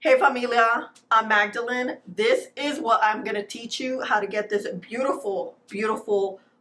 Hey Familia, I'm Magdalene. This is what I'm gonna teach you how to get this beautiful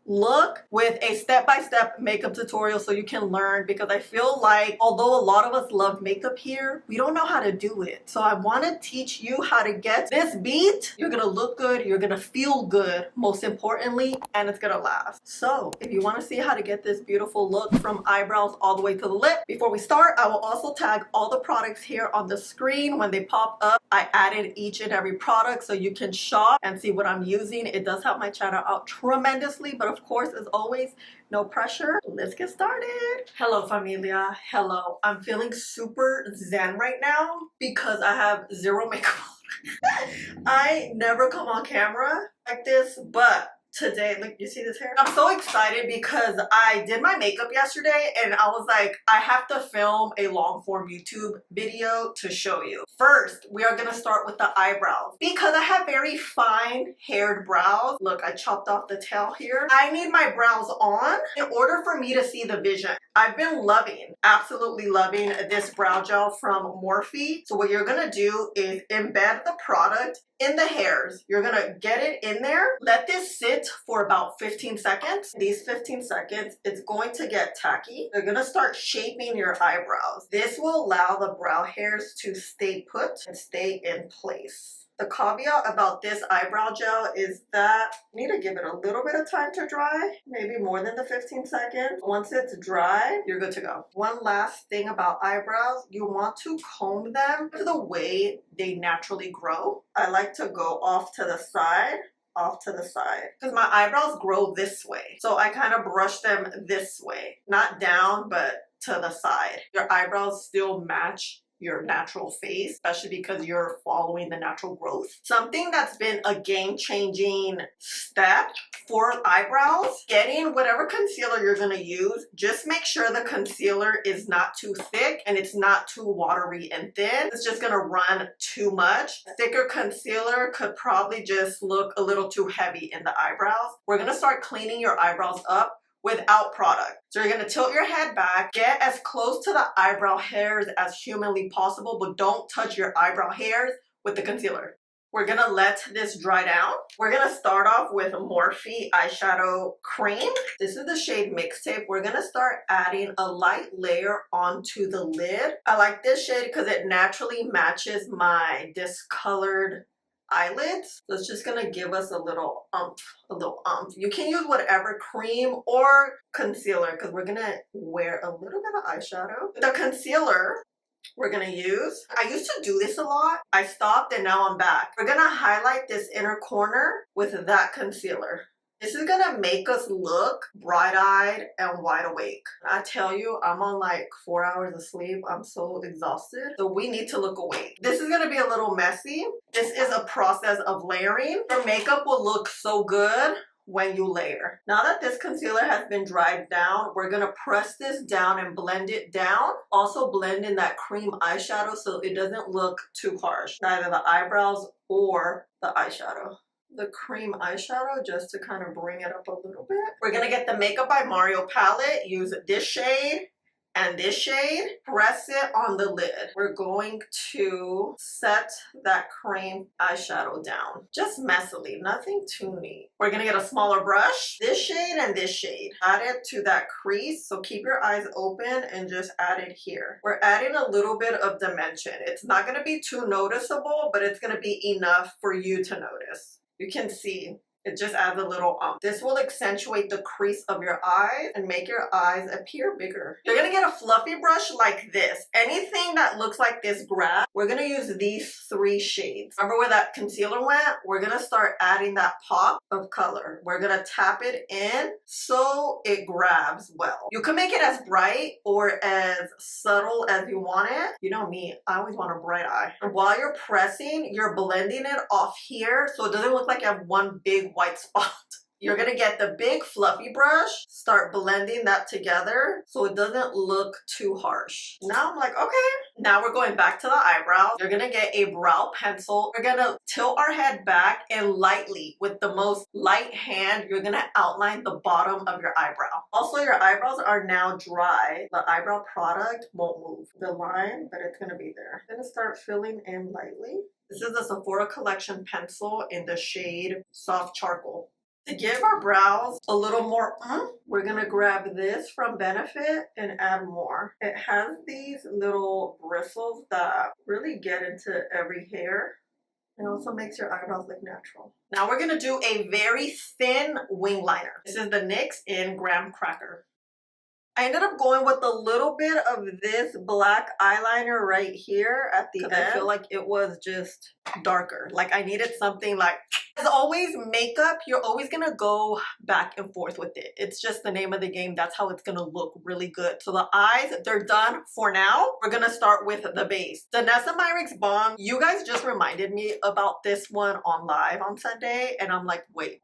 look with a step-by-step makeup tutorial so you can learn, because I feel like although a lot of us love makeup here, we don't know how to do it. So I want to teach you how to get this beat. You're gonna look good, you're gonna feel good, most importantly, and it's gonna last. So if you want to see how to get this beautiful look from eyebrows all the way to the lip, before we start, I will also tag all the products here on the screen. When they pop up, I added each and every product so you can shop and see what I'm using. It does help my channel out tremendously, but of course, as always, no pressure. Let's get started. Hello Familia, hello. I'm feeling super zen right now because I have zero makeup on. I never come on camera like this, but today, look, you see this hair? I'm so excited because I did my makeup yesterday and I was like, I have to film a long form YouTube video to show you. First, we are gonna start with the eyebrows because I have very fine haired brows. Look, I chopped off the tail here. I need my brows on in order for me to see the vision. I've been loving, absolutely loving this brow gel from Morphe. So what you're gonna do is embed the product in the hairs. You're gonna get it in there, let this sit for about 15 seconds. These 15 seconds, it's going to get tacky. You're gonna start shaping your eyebrows. This will allow the brow hairs to stay put and stay in place. The caveat about this eyebrow gel is that you need to give it a little bit of time to dry, maybe more than the 15 seconds. Once it's dry, you're good to go. One last thing about eyebrows, you want to comb them to the way they naturally grow. I like to go off to the side because my eyebrows grow this way. So I kind of brush them this way, not down, but to the side. Your eyebrows still match your natural face, especially because you're following the natural growth. Something that's been a game-changing step for eyebrows, getting whatever concealer you're gonna use, just make sure the concealer is not too thick and it's not too watery and thin. It's just gonna run too much. Thicker concealer could probably just look a little too heavy in the eyebrows. We're gonna start cleaning your eyebrows up without product. So you're gonna tilt your head back, get as close to the eyebrow hairs as humanly possible, but don't touch your eyebrow hairs with the concealer. We're gonna let this dry down. We're gonna start off with Morphe eyeshadow cream. This is the shade Mixtape. We're gonna start adding a light layer onto the lid. I like this shade because it naturally matches my discolored eyelids. So it's just gonna give us a little umph. You can use whatever cream or concealer because we're gonna wear a little bit of eyeshadow. The concealer we're gonna use, I used to do this a lot. I stopped and now I'm back. We're gonna highlight this inner corner with that concealer. This is gonna make us look bright-eyed and wide awake. I tell you, I'm on like 4 hours of sleep. I'm so exhausted. So we need to look awake. This is gonna be a little messy. This is a process of layering. Your makeup will look so good when you layer. Now that this concealer has been dried down, we're gonna press this down and blend it down. Also blend in that cream eyeshadow so it doesn't look too harsh, neither the eyebrows or the eyeshadow. The cream eyeshadow just to kind of bring it up a little bit. We're gonna get the Makeup by Mario palette, use this shade and this shade, press it on the lid. We're going to set that cream eyeshadow down, just messily, nothing too neat. We're gonna get a smaller brush, this shade and this shade. Add it to that crease, so keep your eyes open and just add it here. We're adding a little bit of dimension. It's not gonna be too noticeable, but it's gonna be enough for you to notice. You can see it just adds a little This will accentuate the crease of your eyes and make your eyes appear bigger. You're gonna get a fluffy brush like this. Anything that looks like this grab, we're gonna use these 3 shades. Remember where that concealer went? We're gonna start adding that pop of color. We're gonna tap it in so it grabs well. You can make it as bright or as subtle as you want it. You know me, I always want a bright eye. And while you're pressing, you're blending it off here so it doesn't look like you have one big white spot. You're gonna get the big fluffy brush, start blending that together so it doesn't look too harsh. Now I'm like, okay. Now we're going back to the eyebrows. You're gonna get a brow pencil. We're gonna tilt our head back and lightly, with the most light hand, you're gonna outline the bottom of your eyebrow. Also, your eyebrows are now dry. The eyebrow product won't move the line, but it's gonna be there. I'm gonna start filling in lightly. This is the Sephora Collection pencil in the shade Soft Charcoal. To give our brows a little more we're gonna grab this from Benefit and add more. It has these little bristles that really get into every hair. It also makes your eyebrows look natural. Now we're gonna do a very thin wing liner. This is the NYX in Graham Cracker. I ended up going with a little bit of this black eyeliner right here at the end. I feel like it was just darker. Like I needed something like, as always, makeup, you're always gonna go back and forth with it. It's just the name of the game. That's how it's gonna look really good. So the eyes, they're done for now. We're gonna start with the base. Danessa Myricks Balm. You guys just reminded me about this one on live on Sunday, and I'm like, wait,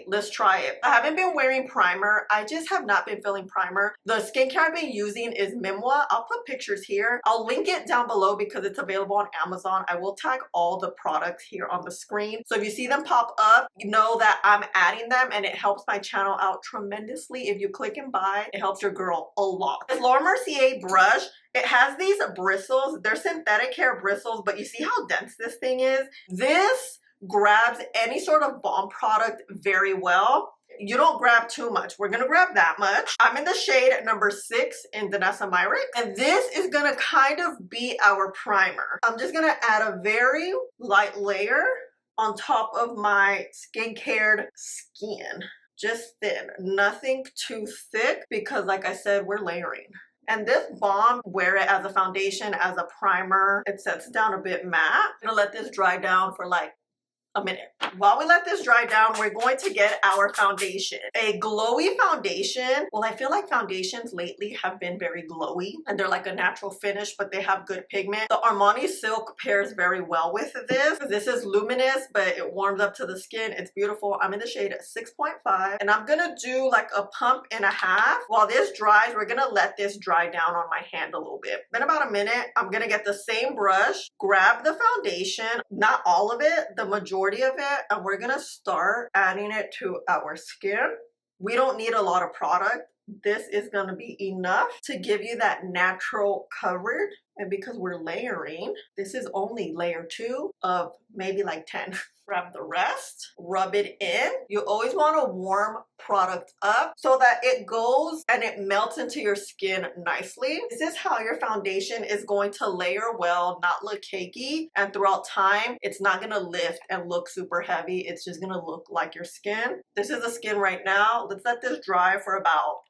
let's try it. I haven't been wearing primer. I just have not been feeling primer. The skincare I've been using is Mimwa. I'll put pictures here. I'll link it down below because it's available on Amazon. I will tag all the products here on the screen. So if you see them pop up, you know that I'm adding them, and it helps my channel out tremendously. If you click and buy, it helps your girl a lot. This Laura Mercier brush, it has these bristles. They're synthetic hair bristles, but you see how dense this thing is? This grabs any sort of balm product very well. You don't grab too much. We're gonna grab that much. I'm in the shade number 6 in Danessa Myricks, and this is gonna kind of be our primer. I'm just gonna add a very light layer on top of my skin-cared skin. Just thin, nothing too thick, because like I said, we're layering. And this balm, wear it as a foundation, as a primer. It sets down a bit matte. I'm gonna let this dry down for like a minute. While we let this dry down, we're going to get our foundation. A glowy foundation. Well, I feel like foundations lately have been very glowy, and they're like a natural finish, but they have good pigment. The Armani Silk pairs very well with this. This is luminous, but it warms up to the skin. It's beautiful. I'm in the shade 6.5, and I'm gonna do like a pump and a half. While this dries, we're gonna let this dry down on my hand a little bit. Been about a minute. I'm gonna get the same brush, grab the foundation, not all of it, the majority of it, and we're gonna start adding it to our skin. We don't need a lot of product. This is gonna be enough to give you that natural coverage. And because we're layering, this is only layer 2 of maybe like 10. Grab the rest, rub it in. You always want to warm product up so that it goes and it melts into your skin nicely. This is how your foundation is going to layer well, not look cakey, and throughout time, it's not gonna lift and look super heavy. It's just gonna look like your skin. This is the skin right now. Let's let this dry for about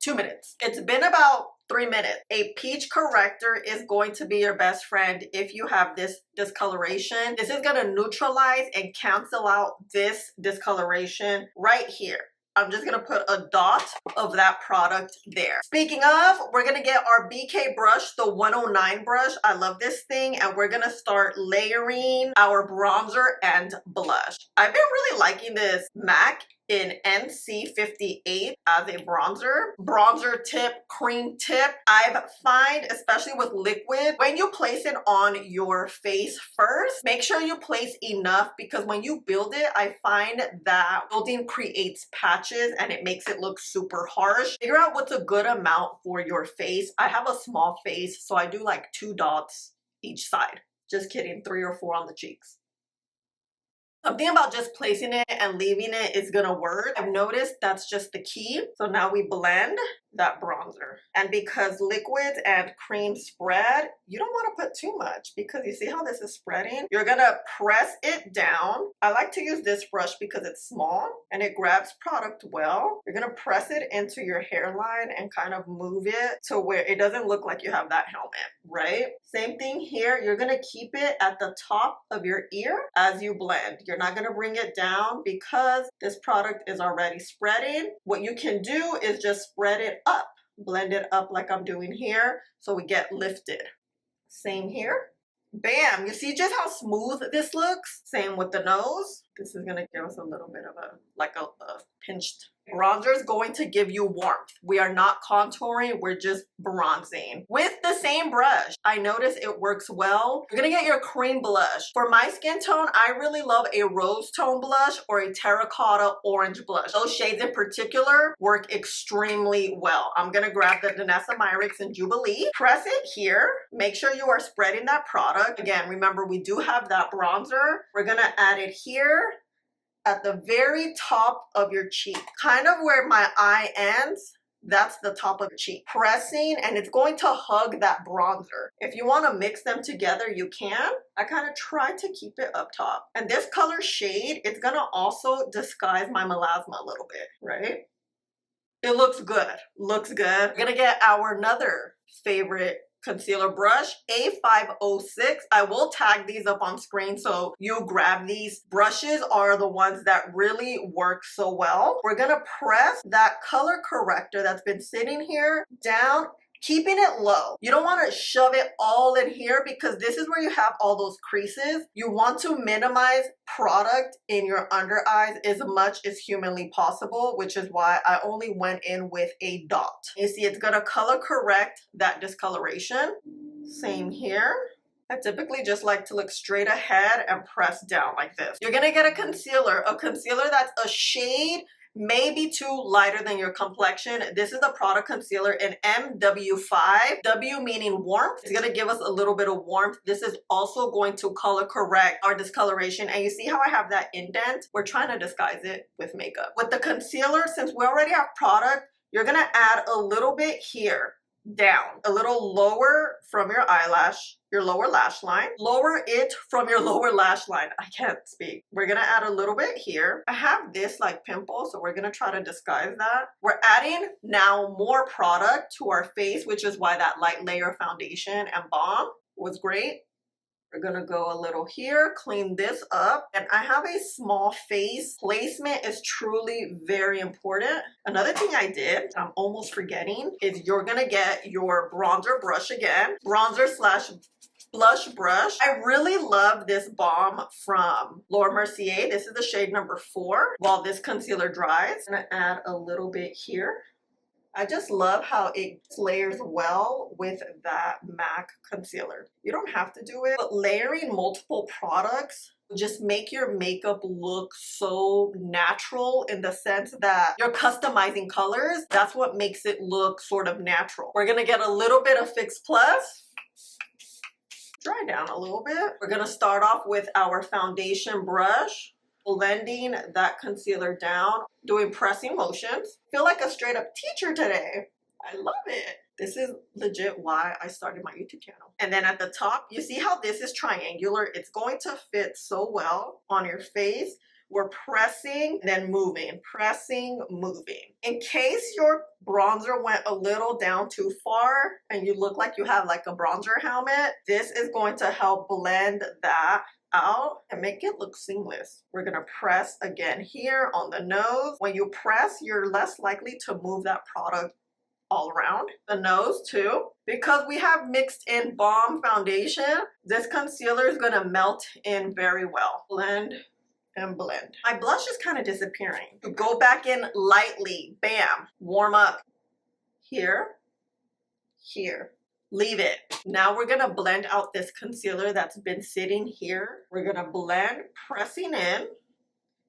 2 minutes. It's been about 3 minutes. A peach corrector is going to be your best friend if you have this discoloration. This is going to neutralize and cancel out this discoloration right here. I'm just going to put a dot of that product there. Speaking of, we're going to get our BK brush, the 109 brush. I love this thing, and we're going to start layering our bronzer and blush. I've been really liking this MAC in NC58 as a bronzer tip, cream tip. I find, especially with liquid, when you place it on your face first, make sure you place enough, because when you build it, I find that building creates patches and it makes it look super harsh. Figure out what's a good amount for your face. I have a small face, so I do like 2 dots each side. Just kidding, 3 or 4 on the cheeks. Something about just placing it and leaving it is gonna work. I've noticed that's just the key. So now we blend that bronzer. And because liquids and cream spread, you don't wanna put too much, because you see how this is spreading? You're gonna press it down. I like to use this brush because it's small and it grabs product well. You're gonna press it into your hairline and kind of move it to where it doesn't look like you have that helmet, right? Same thing here. You're gonna keep it at the top of your ear as you blend. You're not gonna bring it down because this product is already spreading. What you can do is just spread it up, blend it up like I'm doing here, so we get lifted. Same here. Bam! You see just how smooth this looks? Same with the nose. This is gonna give us a little bit of a pinched. Bronzer is going to give you warmth. We are not contouring, we're just bronzing. With the same brush, I notice it works well. You're gonna get your cream blush. For my skin tone, I really love a rose tone blush or a terracotta orange blush. Those shades in particular work extremely well. I'm gonna grab the Danessa Myricks in Jubilee, press it here, make sure you are spreading that product. Again, remember we do have that bronzer. We're gonna add it here at the very top of your cheek, kind of where my eye ends. That's the top of the cheek. Pressing, and it's going to hug that bronzer. If you want to mix them together, you can. I kind of try to keep it up top. And this color shade, it's gonna also disguise my melasma a little bit, right? It looks good, looks good. We're gonna get our another favorite concealer brush, A506. I will tag these up on screen so you grab these. Brushes are the ones that really work so well. We're gonna press that color corrector that's been sitting here down, keeping it low. You don't want to shove it all in here because this is where you have all those creases. You want to minimize product in your under eyes as much as humanly possible, which is why I only went in with a dot. You see, it's gonna color correct that discoloration. Same here. I typically just like to look straight ahead and press down like this. You're gonna get a concealer that's a shade maybe too lighter than your complexion. This is a product concealer in MW5, W meaning warmth. It's gonna give us a little bit of warmth. This is also going to color correct our discoloration. And you see how I have that indent? We're trying to disguise it with makeup. With the concealer, since we already have product, you're gonna add a little bit here, down, a little lower from your eyelash, your lower lash line. Lower it from your lower lash line. I can't speak. We're gonna add a little bit here. I have this like pimple, so we're gonna try to disguise that. We're adding now more product to our face, which is why that light layer foundation and balm was great. We're gonna go a little here, clean this up. And I have a small face. Placement is truly very important. Another thing I did, I'm almost forgetting, is you're gonna get your bronzer brush again. Bronzer slash blush brush. I really love this balm from Laura Mercier. This is the shade number 4. While this concealer dries, I'm gonna add a little bit here. I just love how it layers well with that MAC concealer. You don't have to do it, but layering multiple products just make your makeup look so natural in the sense that you're customizing colors. That's what makes it look sort of natural. We're gonna get a little bit of Fix Plus. Dry down a little bit. We're gonna start off with our foundation brush, blending that concealer down, doing pressing motions. Feel like a straight up teacher today. I love it. This is legit why I started my YouTube channel. And then at the top, you see how this is triangular? It's going to fit so well on your face. We're pressing, then moving, pressing, moving. In case your bronzer went a little down too far and you look like you have like a bronzer helmet, this is going to help blend that out and make it look seamless. We're gonna press again here on the nose. When you press, you're less likely to move that product all around the nose too. Because we have mixed in balm foundation, this concealer is gonna melt in very well. Blend and blend. My blush is kind of disappearing. Go back in lightly, bam, warm up. Here, here. Leave it. Now we're gonna blend out this concealer that's been sitting here. We're gonna blend, pressing in,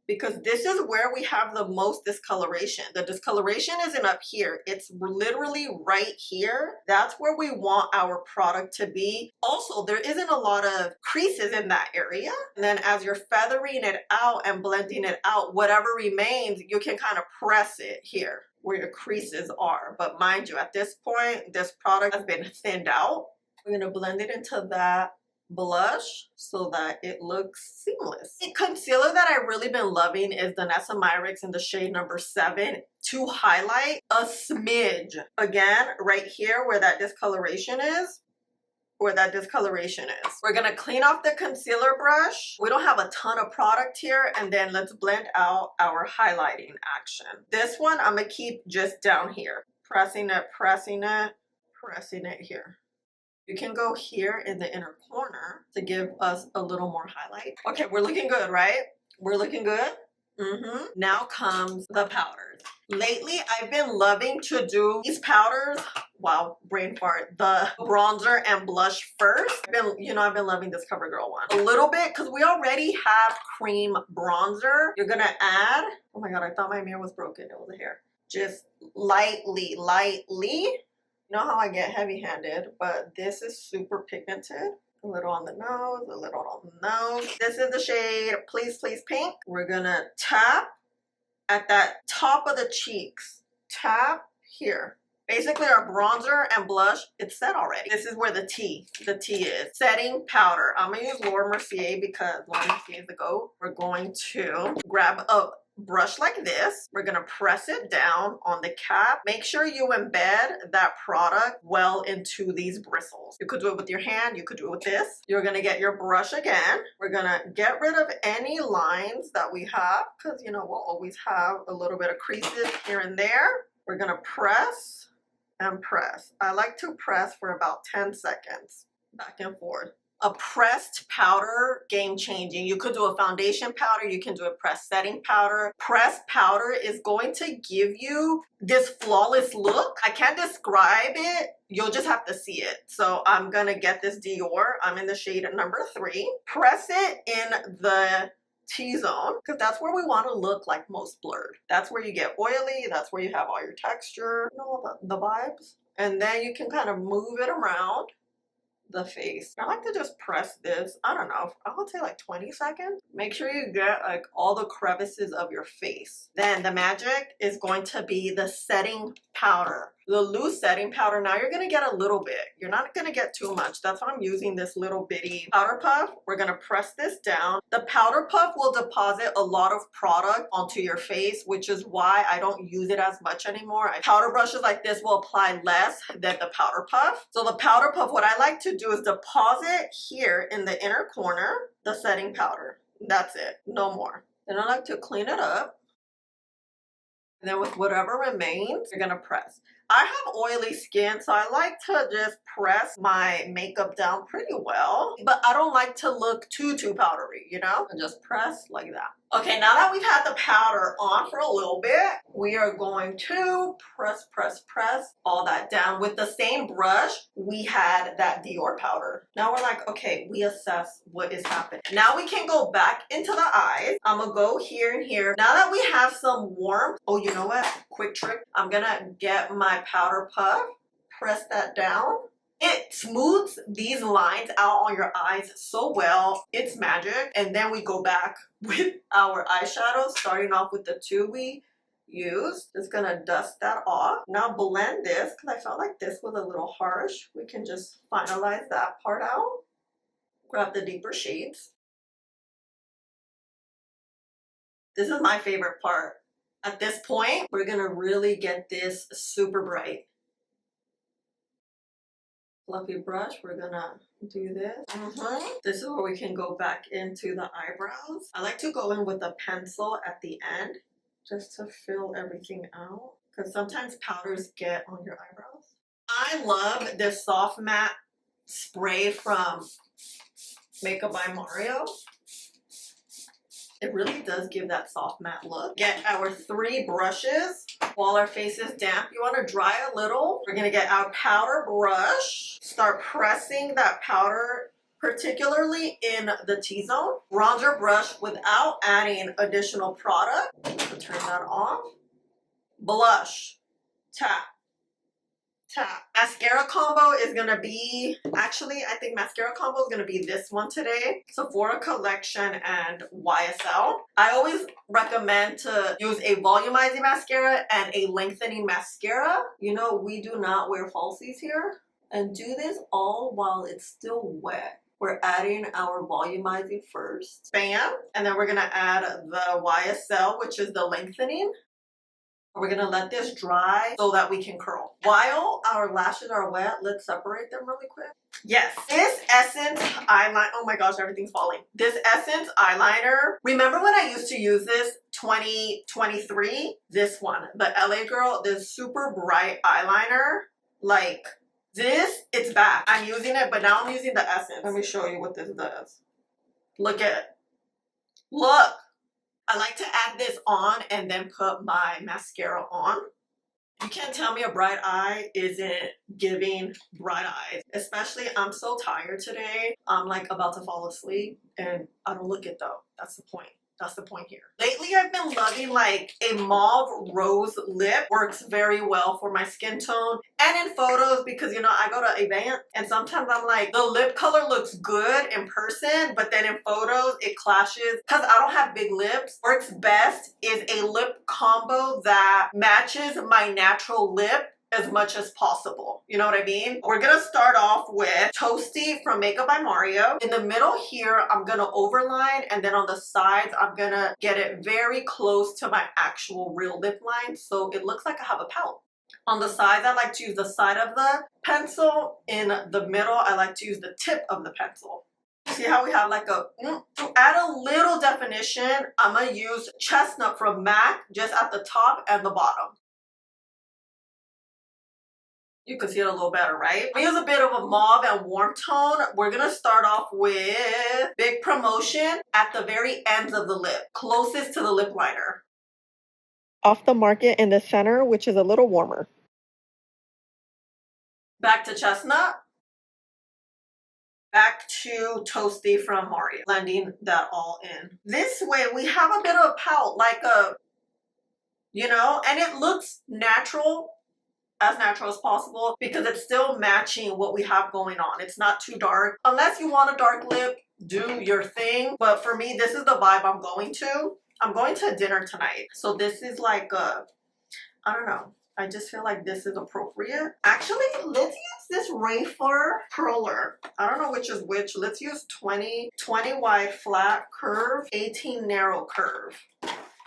because this is where we have the most discoloration. The discoloration isn't up here. It's literally right here. That's where we want our product to be. Also, there isn't a lot of creases in that area. And then as you're feathering it out and blending it out, whatever remains, you can kind of press it here where your creases are. But mind you, at this point, this product has been thinned out. We're gonna blend it into that blush so that it looks seamless. The concealer that I've really been loving is the Danessa Myricks in the shade number 7 to highlight a smidge. Again, right here where that discoloration is. We're gonna clean off the concealer brush. We don't have a ton of product here, and then let's blend out our highlighting action. This one I'm gonna keep just down here. Pressing it, pressing it, pressing it here. You can go here in the inner corner to give us a little more highlight. Okay, we're looking good, right? We're looking good. Now comes the powders. Lately, I've been loving to do these powders. Wow, brain fart. The bronzer and blush first. I've been loving this CoverGirl one. A little bit, because we already have cream bronzer. You're gonna add, oh my God, I thought my mirror was broken. It was a hair. Just lightly. You know how I get heavy-handed, but this is super pigmented. A little on the nose, a little on the nose. This is the shade Please Please Pink. We're gonna tap at that top of the cheeks. Tap here. Basically our bronzer and blush, it's set already. This is where the T is. Setting powder. I'm gonna use Laura Mercier because Laura Mercier is the GOAT. We're going to grab a brush like this. We're gonna press it down on the cap. Make sure you embed that product well into these bristles. You could do it with your hand, you could do it with this. You're gonna get your brush again. We're gonna get rid of any lines that we have, because we'll always have a little bit of creases here and there. We're gonna press and press. I like to press for about 10 seconds, back and forth. A pressed powder, game changing. You could do a foundation powder, you can do a pressed setting powder. Pressed powder is going to give you this flawless look. I can't describe it, you'll just have to see it. So I'm gonna get this Dior. I'm in the shade number 3. Press it in the T-zone, because that's where we want to look like most blurred. That's where you get oily, that's where you have all your texture, the vibes. And then you can kind of move it around the face. I like to just press this, I don't know, I would say like 20 seconds. Make sure you get like all the crevices of your face. Then the magic is going to be the setting powder. The loose setting powder, now you're gonna get a little bit. You're not gonna get too much. That's why I'm using this little bitty powder puff. We're gonna press this down. The powder puff will deposit a lot of product onto your face, which is why I don't use it as much anymore. Powder brushes like this will apply less than the powder puff. So the powder puff, what I like to do is deposit here in the inner corner, the setting powder. That's it, no more. Then I like to clean it up. And then with whatever remains, you're gonna press. I have oily skin, so I like to just press my makeup down pretty well, but I don't like to look too powdery, and just press like that. Okay, now that we've had the powder on for a little bit, we are going to press all that down. With the same brush, we had that Dior powder. Now we're like, okay, we assess what is happening. Now we can go back into the eyes. I'm gonna go here and here. Now that we have some warmth, oh, you know what? Quick trick. I'm gonna get my powder puff, press that down. It smooths these lines out on your eyes so well. It's magic. And then we go back with our eyeshadow, starting off with the 2 we used. Just gonna dust that off. Now blend this, because I felt like this was a little harsh. We can just finalize that part out. Grab the deeper shades. This is my favorite part. At this point, we're gonna really get this super bright. Fluffy brush, we're gonna do this. This is where we can go back into the eyebrows. I like to go in with a pencil at the end just to fill everything out, because sometimes powders get on your eyebrows. I love this soft matte spray from Makeup by Mario. It really does give that soft matte look. Get our 3 brushes. While our face is damp, you want to dry a little. We're going to get our powder brush. Start pressing that powder, particularly in the T-zone. Bronzer brush without adding additional product. So turn that off. Blush. Tap. Tap. Mascara combo is gonna be, actually I think mascara combo is gonna be this one today. Sephora Collection and YSL. I always recommend to use a volumizing mascara and a lengthening mascara. We do not wear falsies here. And do this all while it's still wet. We're adding our volumizing first. Bam. And then we're gonna add the YSL, which is the lengthening. We're gonna let this dry so that we can curl. While our lashes are wet, let's separate them really quick. Yes, this Essence eyeliner, oh my gosh, everything's falling. This Essence eyeliner, remember when I used to use this 2023? This one, the LA Girl, this super bright eyeliner, like This, it's back. I'm using it, but now I'm using the essence. Let me show you what this does. Look at it. Look. I like to add this on and then put my mascara on. You can't tell me a bright eye isn't giving bright eyes. Especially, I'm so tired today. I'm like about to fall asleep and I don't look it though. That's the point. That's the point here. Lately, I've been loving like a mauve rose lip. Works very well for my skin tone and in photos because, you know, I go to events and sometimes I'm like, the lip color looks good in person, but then in photos, it clashes. Because I don't have big lips, works best is a lip combo that matches my natural lip as much as possible. You know what I mean? We're gonna start off with Toasty from Makeup by Mario. In the middle here, I'm gonna overline, and then on the sides, I'm gonna get it very close to my actual real lip line, so it looks like I have a pout. On the sides, I like to use the side of the pencil. In the middle, I like to use the tip of the pencil. See how we have like a, to add a little definition, I'm gonna use Chestnut from MAC just at the top and the bottom. You can see it a little better, right? We use a bit of a mauve and warm tone. We're gonna start off with Big Promotion at the very ends of the lip, closest to the lip liner. Off the Market in the center, which is a little warmer. Back to Chestnut. Back to Toasty from Mario. Blending that all in. This way, we have a bit of a pout, like a, you know, and it looks natural. As natural as possible because it's still matching what we have going on. It's not too dark. Unless you want a dark lip, do your thing. But for me, this is the vibe I'm going to. I'm going to dinner tonight. So this is like a, I don't know. I just feel like this is appropriate. Actually, let's use this Rayfur curler. I don't know which is which. Let's use 20 wide flat curve, 18 narrow curve.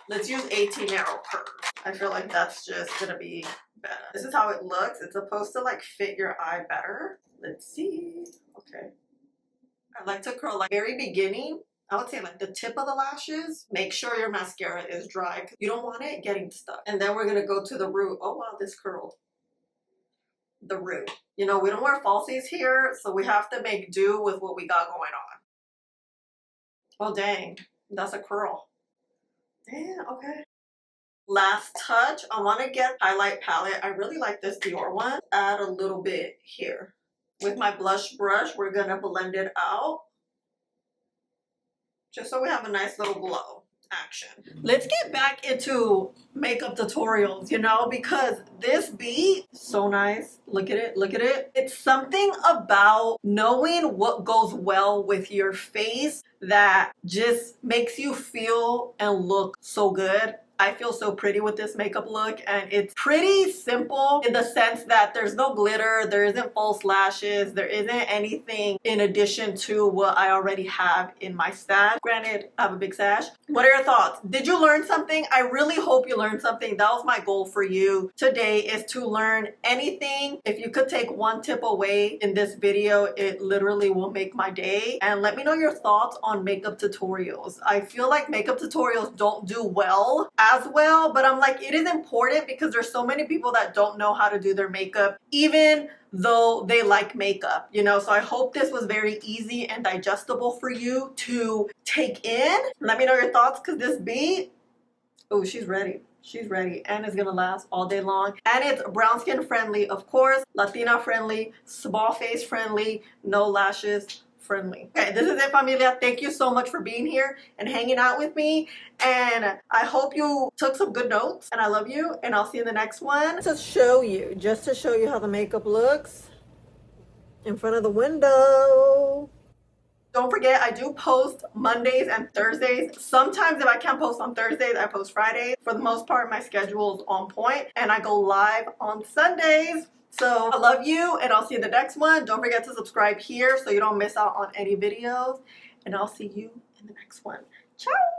Let's use 18 narrow curve. I feel like that's just gonna be better. This is how it looks. It's supposed to like fit your eye better. Let's see. Okay. I like to curl like very beginning. I would say like the tip of the lashes. Make sure your mascara is dry. You don't want it getting stuck. And then we're gonna go to the root. Oh wow, this curled. The root. You know, we don't wear falsies here, so we have to make do with what we got going on. Oh dang, that's a curl. Damn, okay. Last touch, I want to get highlight palette. I really like this Dior one. Add a little bit here. With my blush brush, we're going to blend it out. Just so we have a nice little glow action. Let's get back into makeup tutorials, you know, because this beat, so nice. Look at it, look at it. It's something about knowing what goes well with your face that just makes you feel and look so good. I feel so pretty with this makeup look, and it's pretty simple in the sense that there's no glitter, there isn't false lashes, there isn't anything in addition to what I already have in my stash. Granted, I have a big stash. What are your thoughts? Did you learn something? I really hope you learned something. That was my goal for you today, is to learn anything. If you could take one tip away in this video, it literally will make my day. And let me know your thoughts on makeup tutorials. I feel like makeup tutorials don't do well as well, but I'm like, it is important because there's so many people that don't know how to do their makeup, even though they like makeup, you know. So I hope this was very easy and digestible for you to take in. Let me know your thoughts, because this beat, oh, she's ready. She's ready, and it's gonna last all day long. And it's brown skin friendly, of course, Latina friendly, small face friendly, no lashes friendly. Okay, this is it, Familia. Thank you so much for being here and hanging out with me. And I hope you took some good notes. And I love you. And I'll see you in the next one. Just to show you how the makeup looks in front of the window. Don't forget, I do post Mondays and Thursdays. Sometimes if I can't post on Thursdays, I post Fridays. For the most part, my schedule is on point, and I go live on Sundays. So I love you, and I'll see you in the next one. Don't forget to subscribe here so you don't miss out on any videos. And I'll see you in the next one. Ciao!